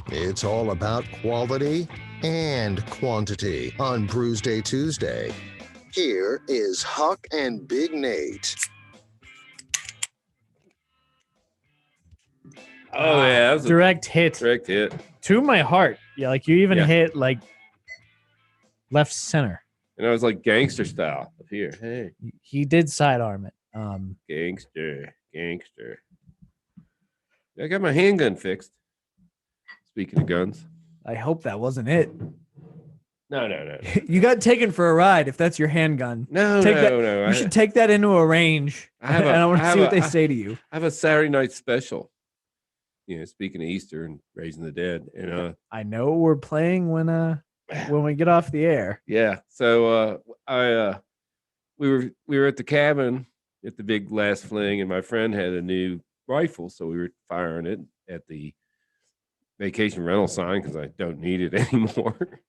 It's all about quality and quantity on Brewsday Tuesday. Here is Huck and Big Nate. Oh yeah, that was direct hit to my heart. Yeah, like you even hit like left center. And I was like gangster style up here. Hey, he did sidearm it. Gangster. I got my handgun fixed. Speaking of guns, I hope that wasn't it. No. You got taken for a ride if that's your handgun. No. You should take that into a range. And I want to see what they say to you. I have a Saturday night special. Speaking of Easter and raising the dead, and I know we're playing when we get off the air. Yeah. So we were at the cabin at the big last fling, and my friend had a new rifle, so we were firing it at the vacation rental sign because I don't need it anymore.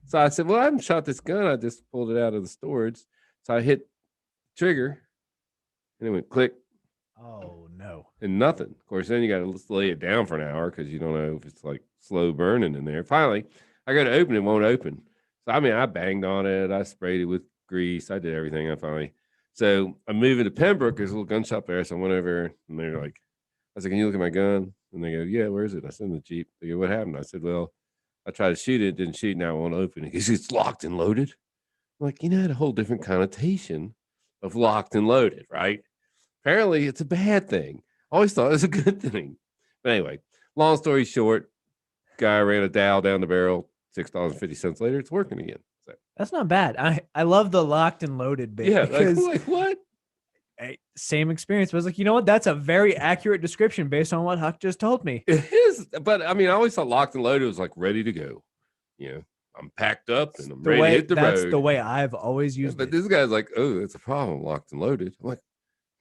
So I said, well, I haven't shot this gun. I just pulled it out of the storage. So I hit trigger and it went click. Oh, no. And nothing. Of course, then you got to lay it down for an hour because you don't know if it's like slow burning in there. Finally, I got to open it, won't open. So, I banged on it. I sprayed it with grease. I did everything. So I'm moving to Pembroke. There's a little gun shop there. So I went over and they're like, I said, can you look at my gun? And they go, yeah, where is it? I said, in the Jeep. They go, what happened? I said, well, I tried to shoot it, didn't shoot, now it won't open. Because it's locked and loaded. I'm like, it had a whole different connotation of locked and loaded, right? Apparently, it's a bad thing. I always thought it was a good thing. But anyway, long story short, guy ran a dowel down the barrel, $6.50 later, it's working again. So that's not bad. I love the locked and loaded bit. Yeah, like what? Same experience. But I was like, you know what? That's a very accurate description based on what Huck just told me. It is, but I always thought locked and loaded was like ready to go. I'm packed up and I'm ready to hit the road. That's the way I've always used it. But this guy's like, oh, that's a problem, locked and loaded. I'm like,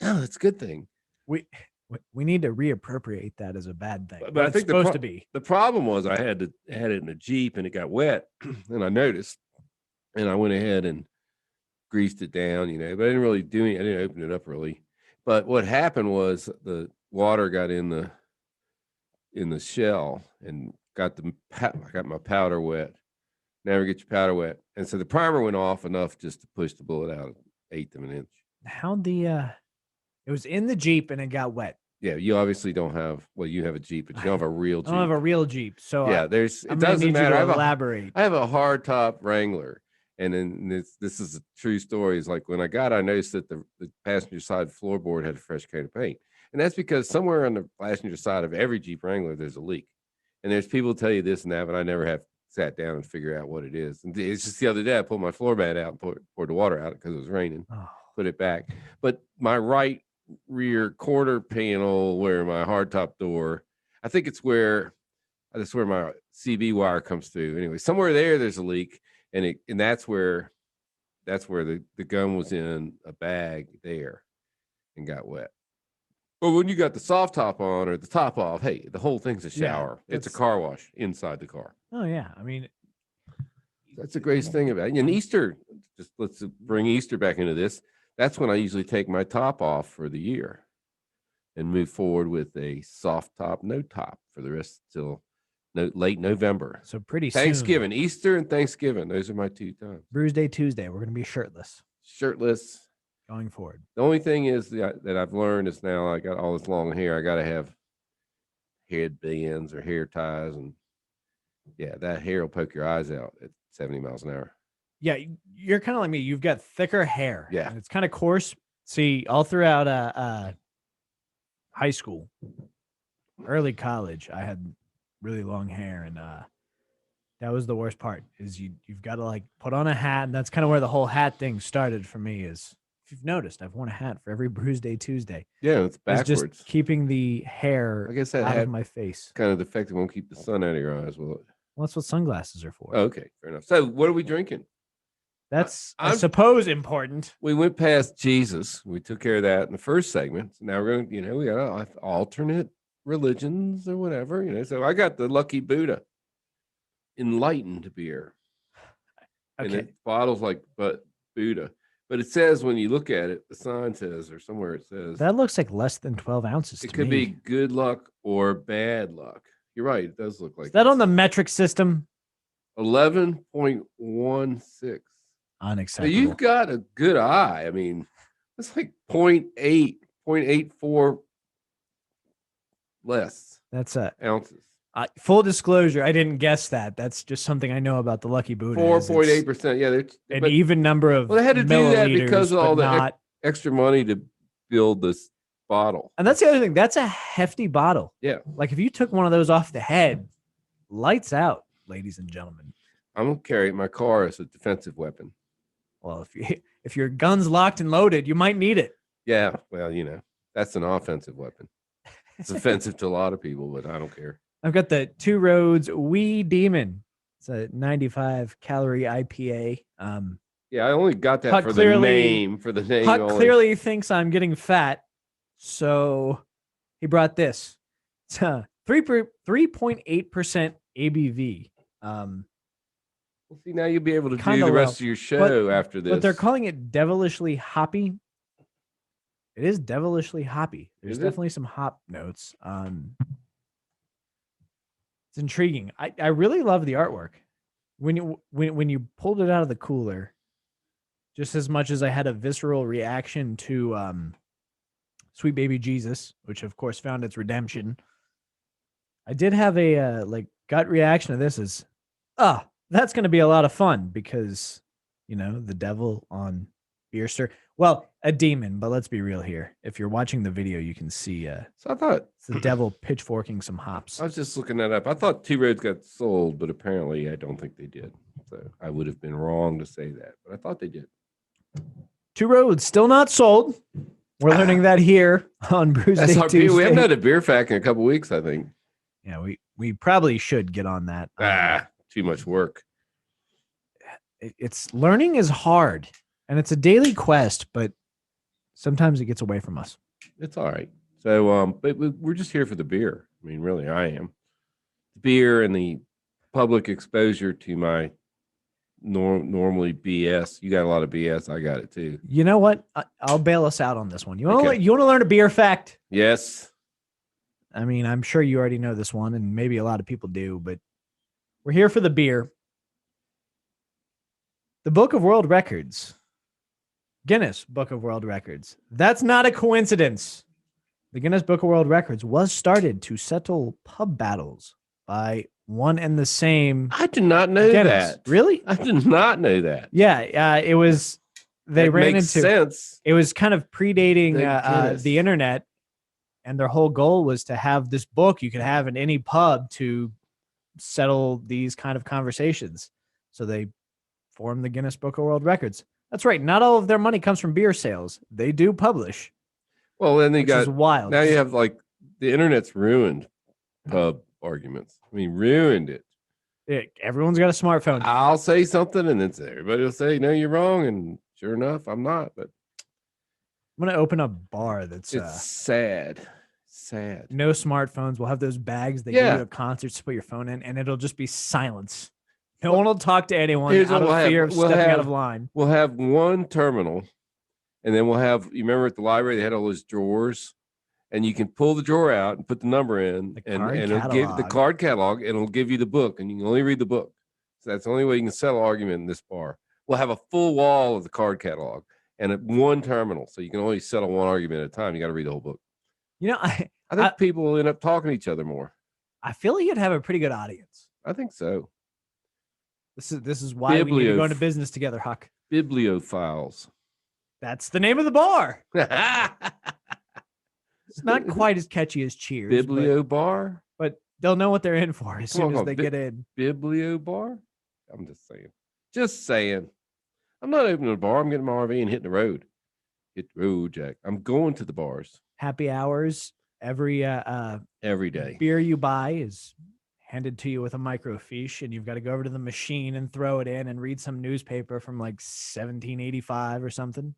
no, that's a good thing. We need to reappropriate that as a bad thing. But I think it's supposed to be. The problem was I had it in a Jeep and it got wet, and I noticed, and I went ahead and greased it down, but I didn't really do anything. I didn't open it up really. But what happened was the water got in the shell and I got my powder wet. Never get your powder wet, and so the primer went off enough just to push the bullet out 1/8 of an inch. It was in the Jeep and it got wet. Yeah, you obviously don't have. Well, you have a Jeep, but you don't have a real Jeep. I don't have a real Jeep, so yeah, it doesn't matter. Elaborate. I have a hard top Wrangler, and then this is a true story. Is like when I noticed that the passenger side floorboard had a fresh coat of paint, and that's because somewhere on the passenger side of every Jeep Wrangler there's a leak, and there's people tell you this and that, but I never have sat down and figure out what it is. And it's just the other day I pulled my floor mat out and poured the water out because it was raining. Put it back, but my right rear quarter panel where my hardtop door, I think that's where my CB wire comes through. Anyway, somewhere there's a leak, and that's where the gun was in a bag there and got wet. But when you got the soft top on or the top off, hey, the whole thing's a shower. It's a car wash inside the car. Oh yeah, that's the greatest thing about it. And Easter, just let's bring Easter back into this. That's when I usually take my top off for the year and move forward with a soft top, no top for the rest till late November. So pretty Thanksgiving, soon. Easter and Thanksgiving. Those are my 2 times. Brewsday Tuesday. We're going to be shirtless. Going forward. The only thing is that I've learned is now I got all this long hair. I got to have headbands or hair ties. And yeah, that hair will poke your eyes out at 70 miles an hour. Yeah, you're kind of like me. You've got thicker hair. Yeah. And it's kind of coarse. See, all throughout high school, early college, I had really long hair. And that was the worst part is you've got to like put on a hat. And that's kind of where the whole hat thing started for me is, if you've noticed, I've worn a hat for every Brewsday Tuesday. Yeah, it's backwards. It's just keeping the hair out of my face. Kind of defective. Won't keep the sun out of your eyes, will it? Well, that's what sunglasses are for. Okay, fair enough. So what are we drinking? That's, I suppose, important. We went past Jesus. We took care of that in the first segment. So now we're going to, we got alternate religions or whatever, So I got the Lucky Buddha enlightened beer. Okay. And it bottles like Buddha. But it says when you look at it, the sign says, or somewhere it says, That looks like less than 12 ounces. it could be good luck or bad luck. You're right. It does look like Is that on the metric system? 11.16. Unacceptable. Now you've got a good eye. I mean, it's like 0.8, 0.84 less. That's ounces. Full disclosure, I didn't guess that. That's just something I know about the Lucky Buddha. 4.8%. Yeah, an even number of. Well, they had to do that because of all the not, extra money to build this bottle. And that's the other thing. That's a hefty bottle. Yeah. Like if you took one of those off the head, lights out, ladies and gentlemen. I'm gonna carry it in my car as a defensive weapon. Well, if your gun's locked and loaded, you might need it. Yeah. Well, that's an offensive weapon. It's offensive to a lot of people, but I don't care. I've got the Two Roads Wee Demon. It's a 95 calorie IPA. Yeah, I only got that Huck for the name. For the name, Huck only. clearly thinks I'm getting fat, so he brought this. It's 3.8% ABV. Well, see, now you'll be able to do the rest of your show after this. But they're calling it devilishly hoppy. It is devilishly hoppy. There's definitely some hop notes. It's intriguing. I really love the artwork. When you pulled it out of the cooler, just as much as I had a visceral reaction to Sweet Baby Jesus, which of course found its redemption, I did have a gut reaction to this as, that's going to be a lot of fun because, the devil on Beerster. Well, a demon, but let's be real here. If you're watching the video, you can see so I thought it's the devil pitchforking some hops. I was just looking that up. I thought Two Roads got sold, but apparently I don't think they did. So I would have been wrong to say that, but I thought they did. Two Roads still not sold. We're learning that here on Brewsday Tuesday. We haven't had a beer fact in a couple weeks, I think. Yeah, we probably should get on that. Too much work. It's learning is hard, and it's a daily quest, but sometimes it gets away from us. It's all right. So, but we're just here for the beer. I mean, really, I am. The beer and the public exposure to my normally BS. You got a lot of BS. I got it too. You know what? I'll bail us out on this one. You want to learn a beer fact? Yes. I mean, I'm sure you already know this one, and maybe a lot of people do, but we're here for the beer. The Book of World Records, Guinness Book of World Records. That's not a coincidence. The Guinness Book of World Records was started to settle pub battles by one and the same. I did not know Guinness. that. Really? I did not know that. Yeah, it was. They ran into sense. It was kind of predating the internet, and their whole goal was to have this book you could have in any pub to settle these kind of conversations. So they formed the Guinness Book of World Records. That's right. Not all of their money comes from beer sales. They do publish. Well, then they got wild. Now you have the internet's ruined pub arguments. I mean, ruined it. Everyone's got a smartphone. I'll say something, and then everybody will say, "No, you're wrong." And sure enough, I'm not. But I'm gonna open a bar that's it's sad. Sad. No smartphones. We'll have those bags that go to concerts to put your phone in, and it'll just be silence. No one will talk to anyone out of fear of stepping out of line. We'll have one terminal, and then we'll have. You remember at the library they had all those drawers, and you can pull the drawer out and put the number in, and it'll give the card catalog, and it'll give you the book, and you can only read the book. So that's the only way you can settle argument in this bar. We'll have a full wall of the card catalog and at one terminal, so you can only settle one argument at a time. You got to read the whole book. I think people will end up talking to each other more. I feel like you'd have a pretty good audience. I think so. This is why we need to go into business together, Huck. Bibliophiles. That's the name of the bar. It's not quite as catchy as Cheers. Biblio bar? But they'll know what they're in for as soon as they get in. Biblio bar? I'm just saying. Just saying. I'm not opening a bar. I'm getting my RV and hitting the road. Hit the road, Jack. I'm going to the bars. Happy hours. Every day. Beer you buy is handed to you with a microfiche, and you've got to go over to the machine and throw it in and read some newspaper from 1785 or something.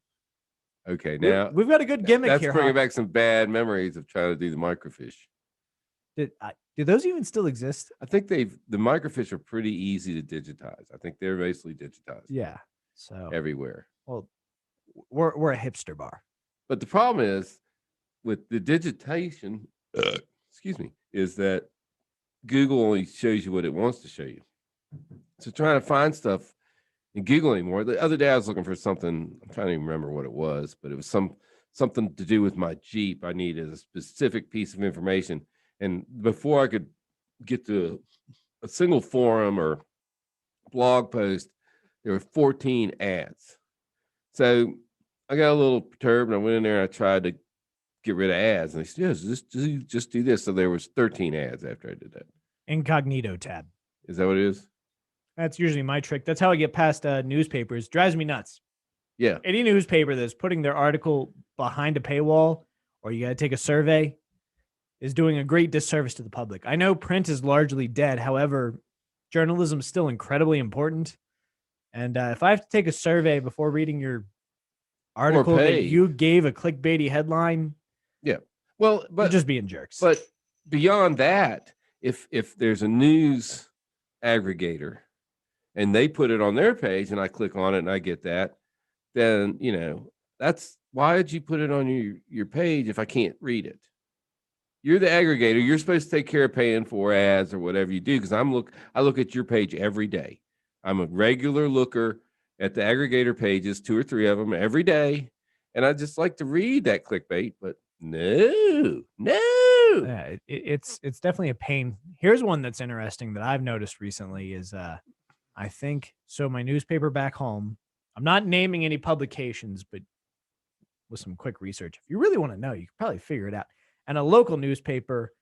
Okay, now we've got a good gimmick here. That's bringing back some bad memories of trying to do the microfiche. Do those even still exist? I think the microfiche are pretty easy to digitize. I think they're basically digitized. Yeah. So everywhere. Well, we're a hipster bar. But the problem is with the digitation, excuse me, is that Google only shows you what it wants to show you. So trying to find stuff in Google anymore. The other day I was looking for something. I'm trying to even remember what it was, but it was something to do with my Jeep. I needed a specific piece of information. And before I could get to a single forum or blog post, there were 14 ads. So I got a little perturbed and I went in there and I tried to get rid of ads. And they said, yes, just do this. So there was 13 ads after I did that. Incognito tab. Is that what it is? That's usually my trick. That's how I get past newspapers. Drives me nuts. Yeah. Any newspaper that's putting their article behind a paywall or you got to take a survey is doing a great disservice to the public. I know print is largely dead. However, journalism is still incredibly important. And if I have to take a survey before reading your article that you gave a clickbaity headline, yeah, well, but you're just being jerks. But beyond that, if there's a news aggregator and they put it on their page and I click on it and I get that, then that's why did you put it on your page if I can't read it? You're the aggregator. You're supposed to take care of paying for ads or whatever you do, because I look at your page every day. I'm a regular looker at the aggregator pages, 2 or 3 of them every day, and I just like to read that clickbait. But no. Yeah, it's definitely a pain. Here's one that's interesting that I've noticed recently is I think so. My newspaper back home. I'm not naming any publications, but with some quick research, if you really want to know, you can probably figure it out. And a local newspaper,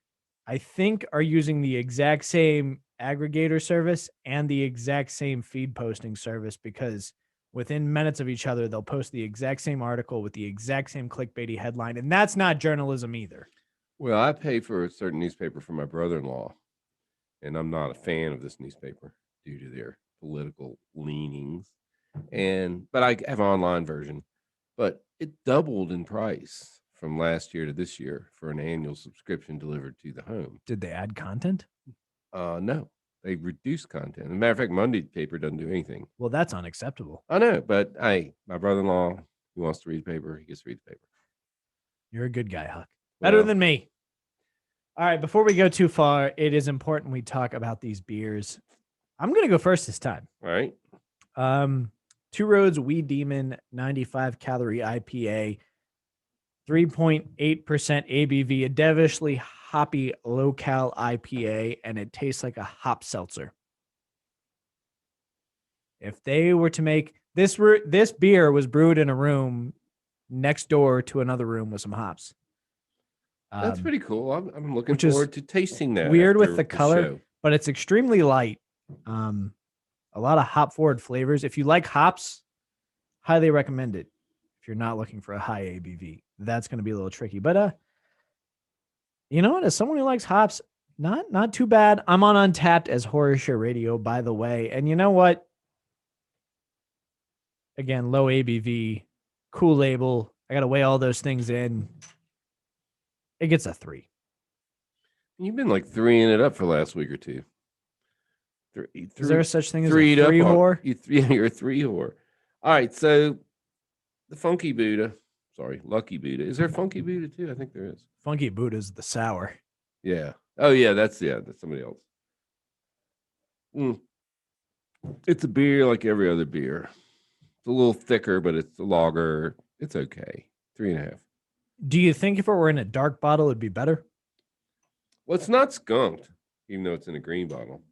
I think, are using the exact same aggregator service and the exact same feed posting service, because within minutes of each other, they'll post the exact same article with the exact same clickbaity headline. And that's not journalism either. Well, I pay for a certain newspaper for my brother-in-law, and I'm not a fan of this newspaper due to their political leanings. But I have an online version, but it doubled in price from last year to this year for an annual subscription delivered to the home. Did they add content? No, they reduced content. As a matter of fact, Monday paper doesn't do anything. Well, that's unacceptable. I know, but hey, my brother-in-law, he wants to read the paper, he gets to read the paper. You're a good guy, Huck. Better than me. All right, before we go too far, it is important we talk about these beers. I'm going to go first this time. All right. Two Roads Wee Demon 95 calorie IPA, 3.8% ABV, a devilishly hoppy low-cal IPA, and it tastes like a hop seltzer. If they were to make this beer was brewed in a room next door to another room with some hops. That's pretty cool. I'm looking forward to tasting that. Weird with the color, but it's extremely light. A lot of hop forward flavors. If you like hops, highly recommend it. If you're not looking for a high ABV, that's going to be a little tricky. But you know what? As someone who likes hops, not too bad. I'm on Untapped as Horror Show Radio, by the way. And you know what? Again, low ABV, cool label. I got to weigh all those things in. It gets a 3. You've been like 3ing it up for the last week or two. Is there such thing as a 3 whore? You're a 3 whore. All right, so the Funky Buddha. Sorry, Lucky Buddha. Is there a Funky Buddha too? I think there is. Funky Buddha's the sour. Yeah. Oh yeah, that's somebody else. It's a beer like every other beer. It's a little thicker, but it's a lager. It's okay. 3.5. Do you think if it were in a dark bottle, it'd be better? Well, it's not skunked, even though it's in a green bottle.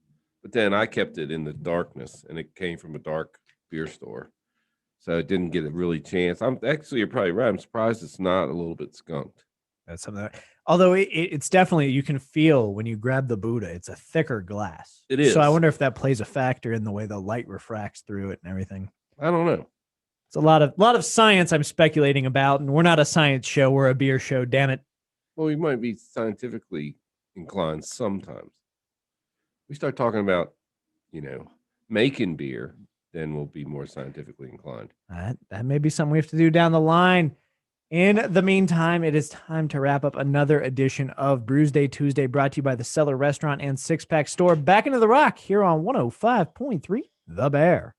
But then I kept it in the darkness, and it came from a dark beer store. So it didn't get a really chance. You're probably right. I'm surprised it's not a little bit skunked. That's something although it's definitely, you can feel when you grab the Buddha, it's a thicker glass. It is. So I wonder if that plays a factor in the way the light refracts through it and everything. I don't know. It's a lot of science I'm speculating about, and we're not a science show. We're a beer show, damn it. Well, we might be scientifically inclined sometimes. We start talking about, making beer, then we'll be more scientifically inclined. That may be something we have to do down the line. In the meantime, it is time to wrap up another edition of Brewsday Tuesday, brought to you by the Cellar Restaurant and Six Pack Store. Back into the Rock here on 105.3 The Bear.